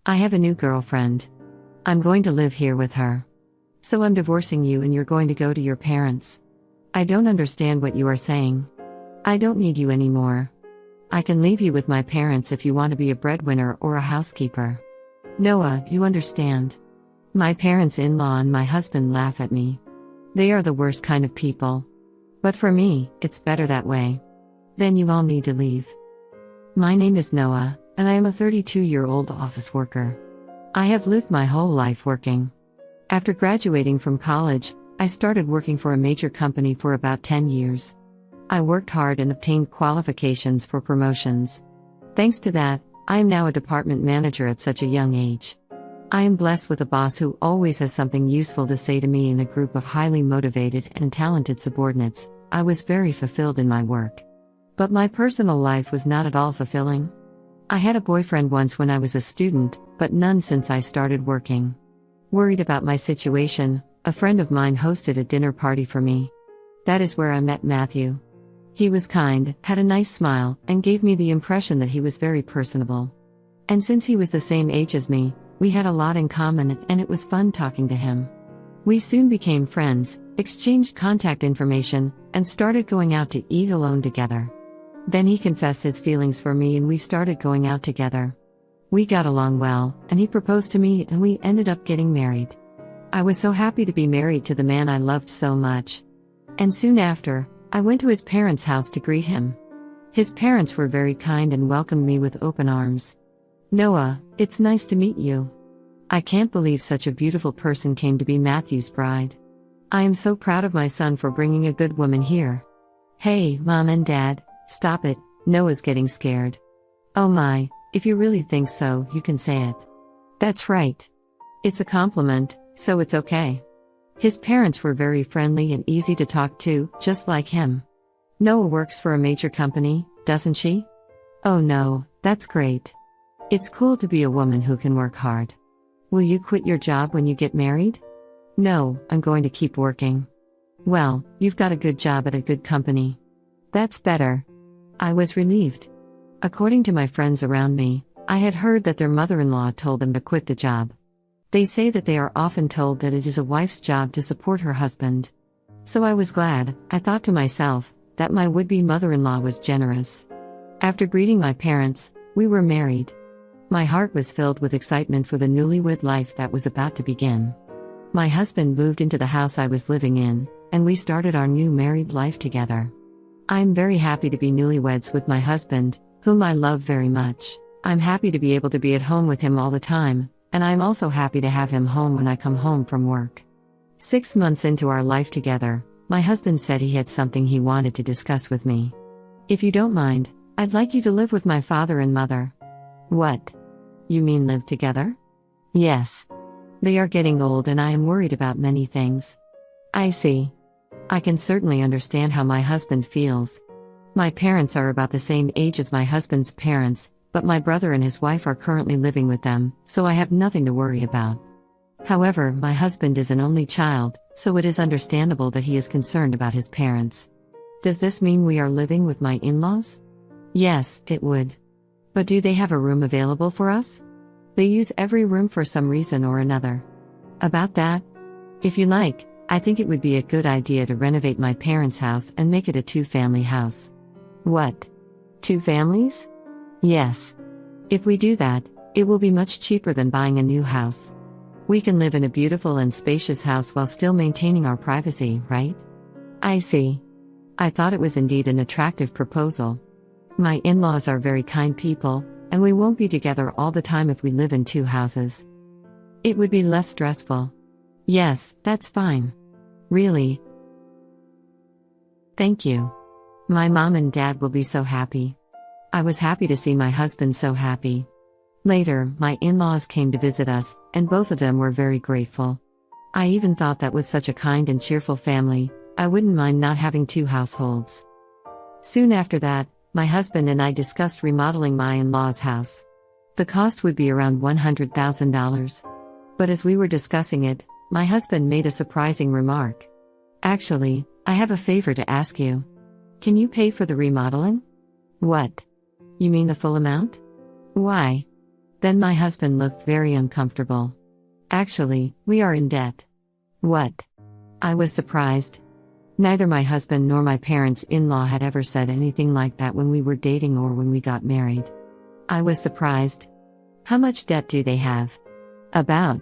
I have a new girlfriend. I'm going to live here with her. So I'm divorcing you and you're going to go to your parents. I don't understand what you are saying. I don't need you anymore. I can leave you with my parents if you want to be a breadwinner or a housekeeper. Noah, you understand. My parents-in-law and my husband laugh at me. They are the worst kind of people. But for me, it's better that way. Then you all need to leave. My name is Noah, and I am a 32-year-old office worker. I have lived my whole life working. After graduating from college, I started working for a major company for about 10 years. I worked hard and obtained qualifications for promotions. Thanks to that, I am now a department manager at such a young age. I am blessed with a boss who always has something useful to say to me in a group of highly motivated and talented subordinates. I was very fulfilled in my work. But my personal life was not at all fulfilling. I had a boyfriend once when I was a student, but none since I started working. Worried about my situation, a friend of mine hosted a dinner party for me. That is where I met Matthew. He was kind, had a nice smile, and gave me the impression that he was very personable. And since he was the same age as me, we had a lot in common and it was fun talking to him. We soon became friends, exchanged contact information, and started going out to eat alone together. Then he confessed his feelings for me and we started going out together. We got along well, and he proposed to me and we ended up getting married. I was so happy to be married to the man I loved so much. And soon after, I went to his parents' house to greet him. His parents were very kind and welcomed me with open arms. Noah, it's nice to meet you. I can't believe such a beautiful person came to be Matthew's bride. I am so proud of my son for bringing a good woman here. Hey, Mom and Dad, stop it, Noah's getting scared. Oh my, if you really think so, you can say it. That's right. It's a compliment, so it's okay. His parents were very friendly and easy to talk to, just like him. Noah works for a major company, doesn't she? Oh no, that's great. It's cool to be a woman who can work hard. Will you quit your job when you get married? No, I'm going to keep working. Well, you've got a good job at a good company. That's better. I was relieved. According to my friends around me, I had heard that their mother-in-law told them to quit the job. They say that they are often told that it is a wife's job to support her husband. So I was glad, I thought to myself, that my would-be mother-in-law was generous. After greeting my parents, we were married. My heart was filled with excitement for the newlywed life that was about to begin. My husband moved into the house I was living in, and we started our new married life together. I'm very happy to be newlyweds with my husband, whom I love very much. I'm happy to be able to be at home with him all the time, and I'm also happy to have him home when I come home from work. 6 months into our life together, my husband said he had something he wanted to discuss with me. If you don't mind, I'd like you to live with my father and mother. What? You mean live together? Yes. They are getting old and I am worried about many things. I see. I can certainly understand how my husband feels. My parents are about the same age as my husband's parents, but my brother and his wife are currently living with them, so I have nothing to worry about. However, my husband is an only child, so it is understandable that he is concerned about his parents. Does this mean we are living with my in-laws? Yes, it would. But do they have a room available for us? They use every room for some reason or another. About that? If you like, I think it would be a good idea to renovate my parents' house and make it a 2-family house. What? 2 families? Yes. If we do that, it will be much cheaper than buying a new house. We can live in a beautiful and spacious house while still maintaining our privacy, right? I see. I thought it was indeed an attractive proposal. My in-laws are very kind people, and we won't be together all the time if we live in 2 houses. It would be less stressful. Yes, that's fine. Really? Thank you. My mom and dad will be so happy. I was happy to see my husband so happy. Later, my in-laws came to visit us, and both of them were very grateful. I even thought that with such a kind and cheerful family, I wouldn't mind not having 2 households. Soon after that, my husband and I discussed remodeling my in-laws' house. The cost would be around $100,000. But as we were discussing it, my husband made a surprising remark. Actually, I have a favor to ask you. Can you pay for the remodeling? What? You mean the full amount? Why? Then my husband looked very uncomfortable. Actually, we are in debt. What? I was surprised. Neither my husband nor my parents-in-law had ever said anything like that when we were dating or when we got married. I was surprised. How much debt do they have? About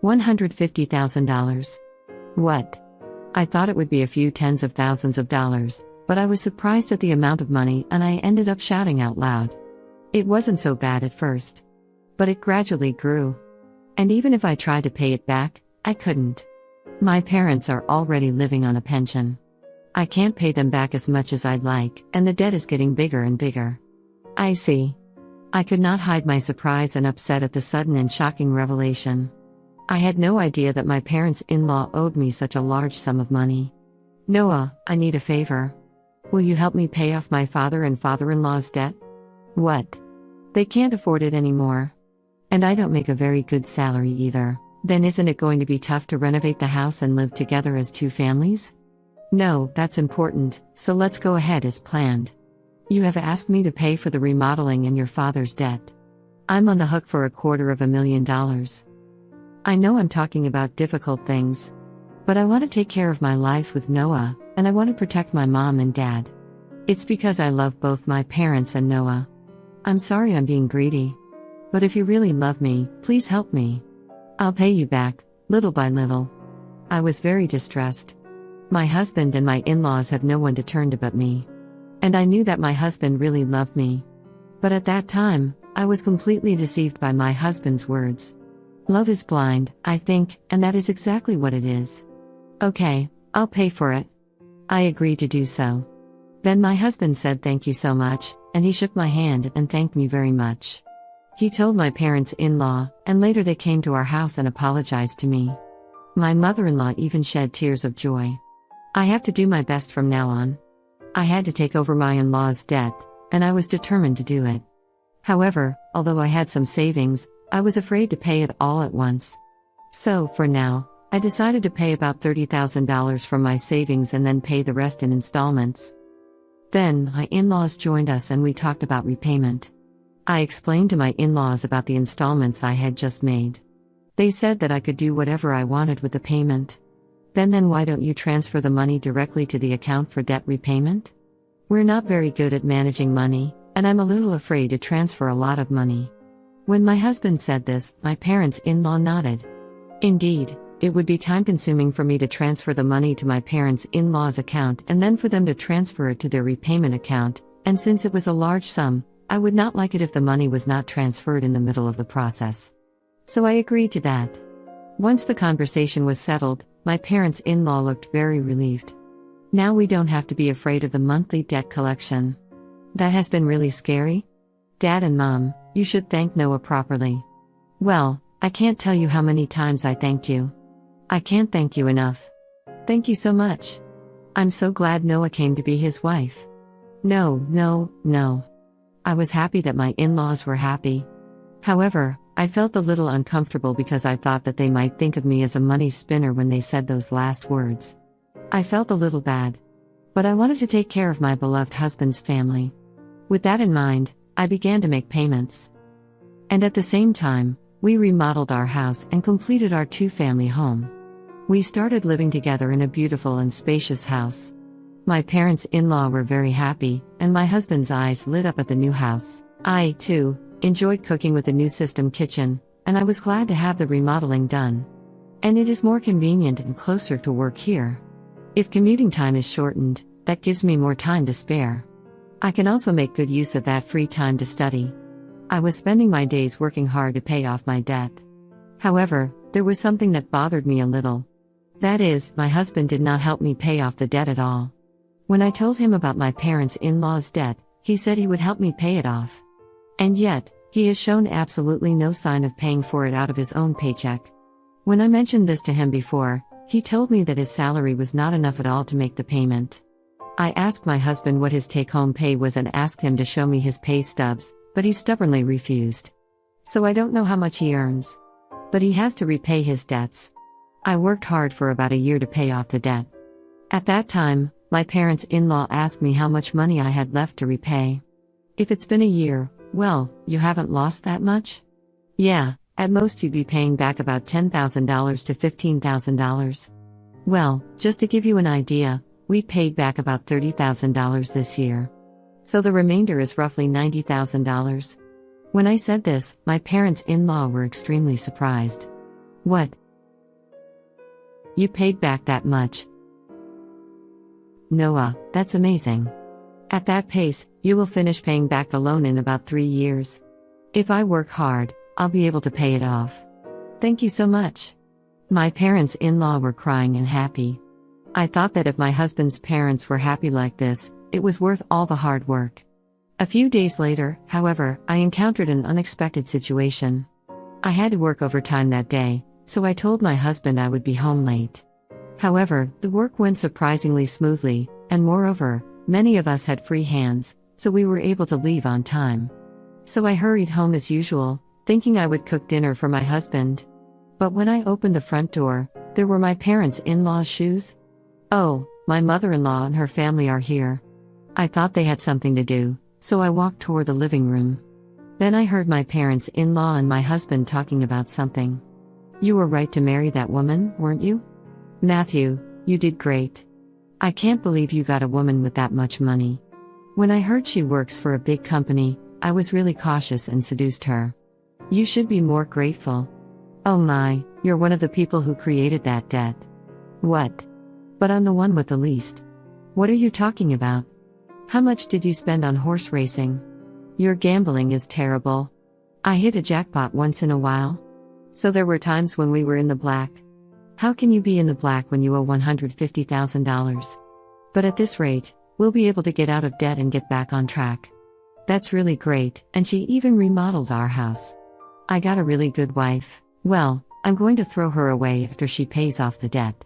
$150,000. What? I thought it would be a few tens of thousands of dollars, but I was surprised at the amount of money and I ended up shouting out loud. It wasn't so bad at first. But it gradually grew. And even if I tried to pay it back, I couldn't. My parents are already living on a pension. I can't pay them back as much as I'd like, and the debt is getting bigger and bigger. I see. I could not hide my surprise and upset at the sudden and shocking revelation. I had no idea that my parents-in-law owed me such a large sum of money. Noah, I need a favor. Will you help me pay off my father and father-in-law's debt? What? They can't afford it anymore. And I don't make a very good salary either. Then isn't it going to be tough to renovate the house and live together as two families? No, that's important, so let's go ahead as planned. You have asked me to pay for the remodeling and your father's debt. I'm on the hook for $250,000. I know I'm talking about difficult things. But I want to take care of my life with Noah, and I want to protect my mom and dad. It's because I love both my parents and Noah. I'm sorry I'm being greedy. But if you really love me, please help me. I'll pay you back, little by little. I was very distressed. My husband and my in-laws have no one to turn to but me. And I knew that my husband really loved me. But at that time, I was completely deceived by my husband's words. Love is blind, I think, and that is exactly what it is. Okay, I'll pay for it. I agreed to do so. Then my husband said thank you so much, and he shook my hand and thanked me very much. He told my parents-in-law, and later they came to our house and apologized to me. My mother-in-law even shed tears of joy. I have to do my best from now on. I had to take over my in-law's debt, and I was determined to do it. However, although I had some savings, I was afraid to pay it all at once. So, for now, I decided to pay about $30,000 from my savings and then pay the rest in installments. Then, my in-laws joined us and we talked about repayment. I explained to my in-laws about the installments I had just made. They said that I could do whatever I wanted with the payment. Then why don't you transfer the money directly to the account for debt repayment? We're not very good at managing money, and I'm a little afraid to transfer a lot of money. When my husband said this, my parents-in-law nodded. Indeed, it would be time-consuming for me to transfer the money to my parents-in-law's account and then for them to transfer it to their repayment account, and since it was a large sum, I would not like it if the money was not transferred in the middle of the process. So I agreed to that. Once the conversation was settled, my parents-in-law looked very relieved. Now we don't have to be afraid of the monthly debt collection. That has been really scary. Dad and Mom, you should thank Noah properly. Well, I can't tell you how many times I thanked you. I can't thank you enough. Thank you so much. I'm so glad Noah came to be his wife. No. I was happy that my in-laws were happy. However, I felt a little uncomfortable because I thought that they might think of me as a money spinner when they said those last words. I felt a little bad. But I wanted to take care of my beloved husband's family. With that in mind, I began to make payments. And at the same time, we remodeled our house and completed our two-family home. We started living together in a beautiful and spacious house. My parents-in-law were very happy, and my husband's eyes lit up at the new house. I, too, enjoyed cooking with the new system kitchen, and I was glad to have the remodeling done. And it is more convenient and closer to work here. If commuting time is shortened, that gives me more time to spare. I can also make good use of that free time to study. I was spending my days working hard to pay off my debt. However, there was something that bothered me a little. That is, my husband did not help me pay off the debt at all. When I told him about my parents-in-law's debt, he said he would help me pay it off. And yet, he has shown absolutely no sign of paying for it out of his own paycheck. When I mentioned this to him before, he told me that his salary was not enough at all to make the payment. I asked my husband what his take-home pay was and asked him to show me his pay stubs, but he stubbornly refused. So I don't know how much he earns. But he has to repay his debts. I worked hard for about a year to pay off the debt. At that time, my parents-in-law asked me how much money I had left to repay. If it's been a year, well, you haven't lost that much? Yeah, at most you'd be paying back about $10,000 to $15,000. Well, just to give you an idea, we paid back about $30,000 this year. So the remainder is roughly $90,000. When I said this, my parents-in-law were extremely surprised. What? You paid back that much? Noah, that's amazing. At that pace, you will finish paying back the loan in about 3 years. If I work hard, I'll be able to pay it off. Thank you so much. My parents-in-law were crying and happy. I thought that if my husband's parents were happy like this, it was worth all the hard work. A few days later, however, I encountered an unexpected situation. I had to work overtime that day, so I told my husband I would be home late. However, the work went surprisingly smoothly, and moreover, many of us had free hands, so we were able to leave on time. So I hurried home as usual, thinking I would cook dinner for my husband. But when I opened the front door, there were my parents-in-law's shoes. Oh, my mother-in-law and her family are here. I thought they had something to do, so I walked toward the living room. Then I heard my parents-in-law and my husband talking about something. You were right to marry that woman, weren't you? Matthew, you did great. I can't believe you got a woman with that much money. When I heard she works for a big company, I was really cautious and seduced her. You should be more grateful. Oh my, you're one of the people who created that debt. What? But I'm the one with the least. What are you talking about? How much did you spend on horse racing? Your gambling is terrible. I hit a jackpot once in a while. So there were times when we were in the black. How can you be in the black when you owe $150,000? But at this rate, we'll be able to get out of debt and get back on track. That's really great, and she even remodeled our house. I got a really good wife. Well, I'm going to throw her away after she pays off the debt.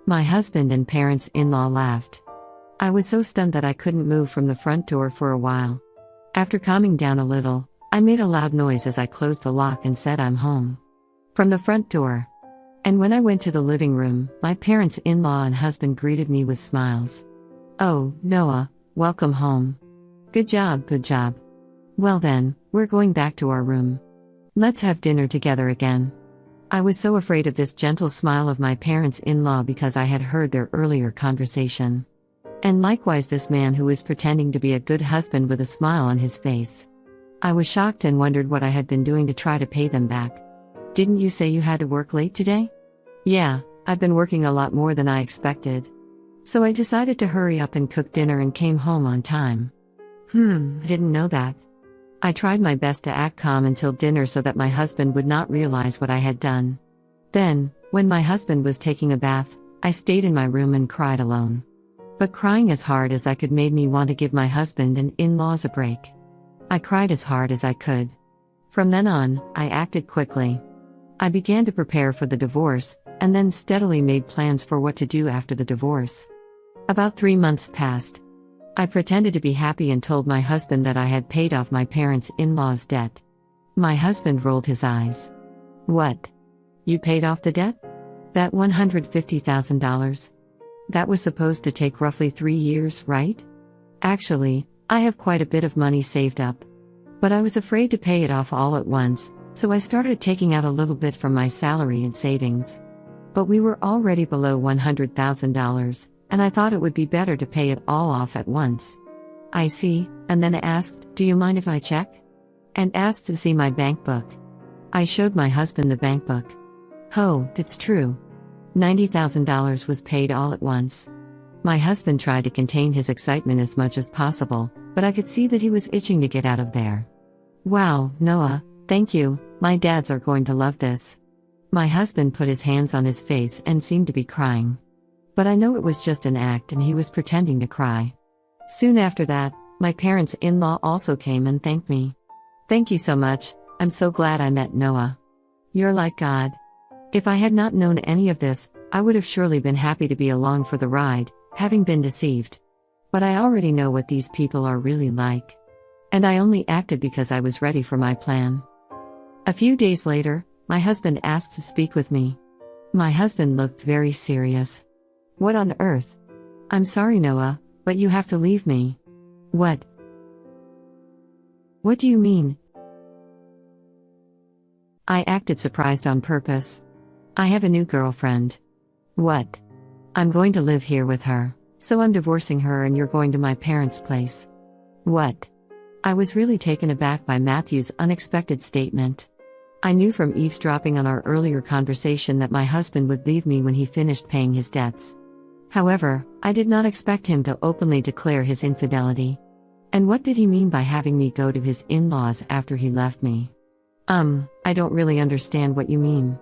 My husband and parents-in-law laughed. I was so stunned that I couldn't move from the front door for a while. After calming down a little, I made a loud noise as I closed the lock and said I'm home. From the front door. And when I went to the living room, my parents-in-law and husband greeted me with smiles. Oh, Noah, welcome home. Good job, good job. Well then, we're going back to our room. Let's have dinner together again. I was so afraid of this gentle smile of my parents-in-law because I had heard their earlier conversation. And likewise this man who was pretending to be a good husband with a smile on his face. I was shocked and wondered what I had been doing to try to pay them back. Didn't you say you had to work late today? Yeah, I've been working a lot more than I expected. So I decided to hurry up and cook dinner and came home on time. I didn't know that. I tried my best to act calm until dinner so that my husband would not realize what I had done. Then, when my husband was taking a bath, I stayed in my room and cried alone. But crying as hard as I could made me want to give my husband and in-laws a break. I cried as hard as I could. From then on, I acted quickly. I began to prepare for the divorce, and then steadily made plans for what to do after the divorce. About 3 months passed. I pretended to be happy and told my husband that I had paid off my parents-in-law's debt. My husband rolled his eyes. What? You paid off the debt? That $150,000? That was supposed to take roughly 3 years, right? Actually, I have quite a bit of money saved up. But I was afraid to pay it off all at once, so I started taking out a little bit from my salary and savings. But we were already below $100,000, and I thought it would be better to pay it all off at once. I see, and then asked, do you mind if I check? And asked to see my bank book. I showed my husband the bank book. Oh, it's true. $90,000 was paid all at once. My husband tried to contain his excitement as much as possible, but I could see that he was itching to get out of there. Wow, Noah, thank you, my dads are going to love this. My husband put his hands on his face and seemed to be crying. But I know it was just an act and he was pretending to cry. Soon after that, my parents-in-law also came and thanked me. Thank you so much, I'm so glad I met Noah. You're like God. If I had not known any of this, I would have surely been happy to be along for the ride, having been deceived. But I already know what these people are really like. And I only acted because I was ready for my plan. A few days later, my husband asked to speak with me. My husband looked very serious. What on earth? I'm sorry, Noah, but you have to leave me. What? What do you mean? I acted surprised on purpose. I have a new girlfriend. What? I'm going to live here with her, so I'm divorcing her and you're going to my parents' place. What? I was really taken aback by Matthew's unexpected statement. I knew from eavesdropping on our earlier conversation that my husband would leave me when he finished paying his debts. However, I did not expect him to openly declare his infidelity. And what did he mean by having me go to his in-laws after he left me? I don't really understand what you mean.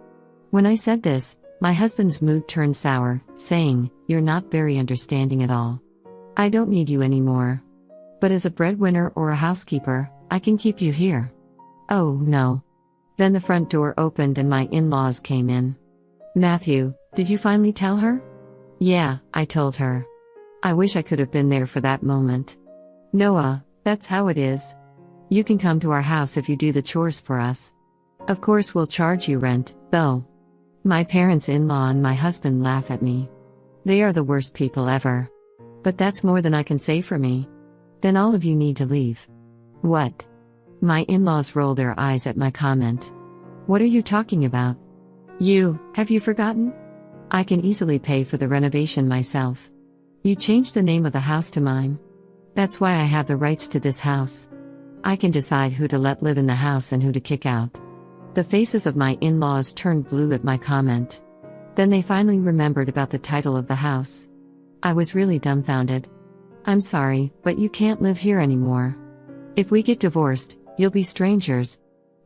When I said this, my husband's mood turned sour, saying, "You're not very understanding at all. I don't need you anymore. But as a breadwinner or a housekeeper, I can keep you here." Oh no. Then the front door opened and my in-laws came in. "Matthew, did you finally tell her?" "Yeah, I told her. I wish I could have been there for that moment." "Noah, that's how it is. You can come to our house if you do the chores for us. Of course we'll charge you rent, though." My parents-in-law and my husband laugh at me. They are the worst people ever. But that's more than I can say for me. "Then all of you need to leave." "What?" My in-laws roll their eyes at my comment. "What are you talking about? Have you forgotten? I can easily pay for the renovation myself. You changed the name of the house to mine. That's why I have the rights to this house. I can decide who to let live in the house and who to kick out." The faces of my in-laws turned blue at my comment. Then they finally remembered about the title of the house. I was really dumbfounded. "I'm sorry, but you can't live here anymore. If we get divorced, you'll be strangers."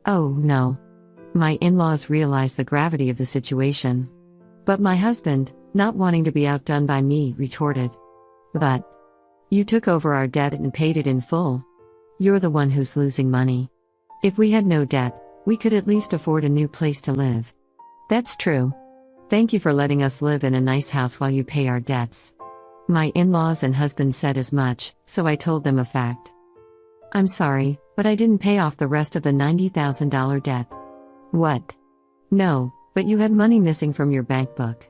Oh no. My in-laws realized the gravity of the situation. But my husband, not wanting to be outdone by me, retorted, "But you took over our debt and paid it in full. You're the one who's losing money. If we had no debt, we could at least afford a new place to live." "That's true. Thank you for letting us live in a nice house while you pay our debts." My in-laws and husband said as much, so I told them a fact. "I'm sorry, but I didn't pay off the rest of the $90,000 debt." "What? No, but you had money missing from your bank book."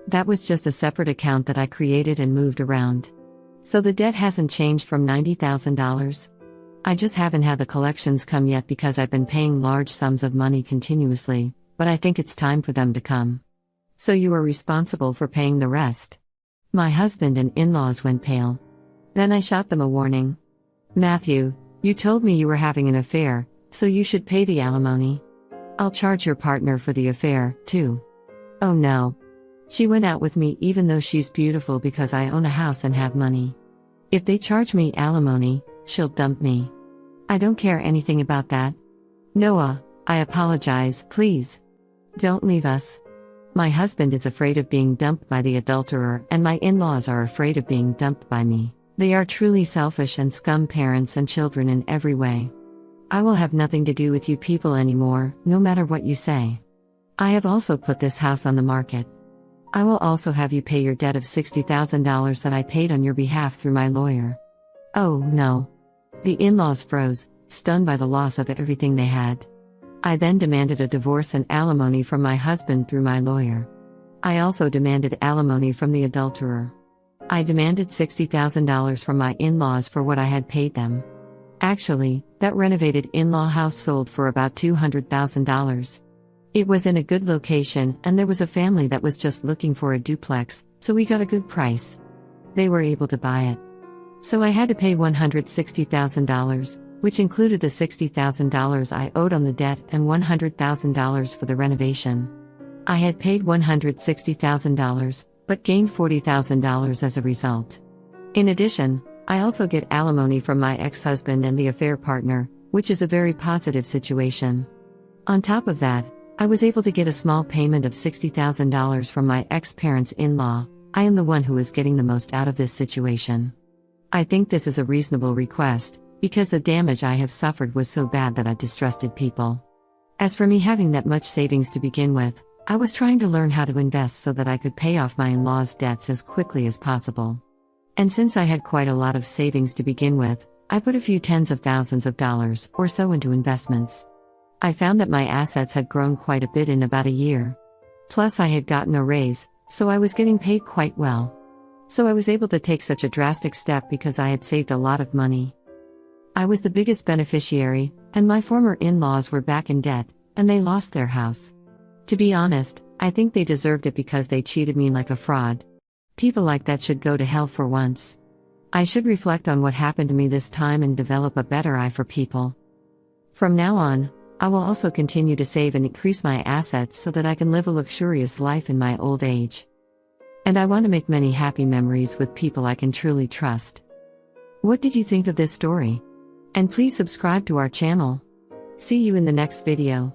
"That was just a separate account that I created and moved around. So the debt hasn't changed from $90,000. I just haven't had the collections come yet because I've been paying large sums of money continuously, but I think it's time for them to come." "So you are responsible for paying the rest?" My husband and in-laws went pale. Then I shot them a warning. "Matthew, you told me you were having an affair, so you should pay the alimony. I'll charge your partner for the affair, too." "Oh no. She went out with me even though she's beautiful because I own a house and have money. If they charge me alimony, she'll dump me. I don't care anything about that. Noah, I apologize, please. Don't leave us." My husband is afraid of being dumped by the adulterer and my in-laws are afraid of being dumped by me. They are truly selfish and scum parents and children in every way. "I will have nothing to do with you people anymore, no matter what you say. I have also put this house on the market. I will also have you pay your debt of $60,000 that I paid on your behalf through my lawyer." Oh no. The in-laws froze, stunned by the loss of everything they had. I then demanded a divorce and alimony from my husband through my lawyer. I also demanded alimony from the adulterer. I demanded $60,000 from my in-laws for what I had paid them. Actually, that renovated in-law house sold for about $200,000. It was in a good location and there was a family that was just looking for a duplex, so we got a good price. They were able to buy it. So I had to pay $160,000, which included the $60,000 I owed on the debt and $100,000 for the renovation. I had paid $160,000, but gained $40,000 as a result. In addition, I also get alimony from my ex-husband and the affair partner, which is a very positive situation. On top of that, I was able to get a small payment of $60,000 from my ex-parents-in-law. I am the one who is getting the most out of this situation. I think this is a reasonable request, because the damage I have suffered was so bad that I distrusted people. As for me having that much savings to begin with, I was trying to learn how to invest so that I could pay off my in-laws' debts as quickly as possible. And since I had quite a lot of savings to begin with, I put a few tens of thousands of dollars or so into investments. I found that my assets had grown quite a bit in about a year. Plus I had gotten a raise, so I was getting paid quite well. So I was able to take such a drastic step because I had saved a lot of money. I was the biggest beneficiary, and my former in-laws were back in debt, and they lost their house. To be honest, I think they deserved it because they cheated me like a fraud. People like that should go to hell for once. I should reflect on what happened to me this time and develop a better eye for people. From now on, I will also continue to save and increase my assets so that I can live a luxurious life in my old age. And I want to make many happy memories with people I can truly trust. What did you think of this story? And please subscribe to our channel. See you in the next video.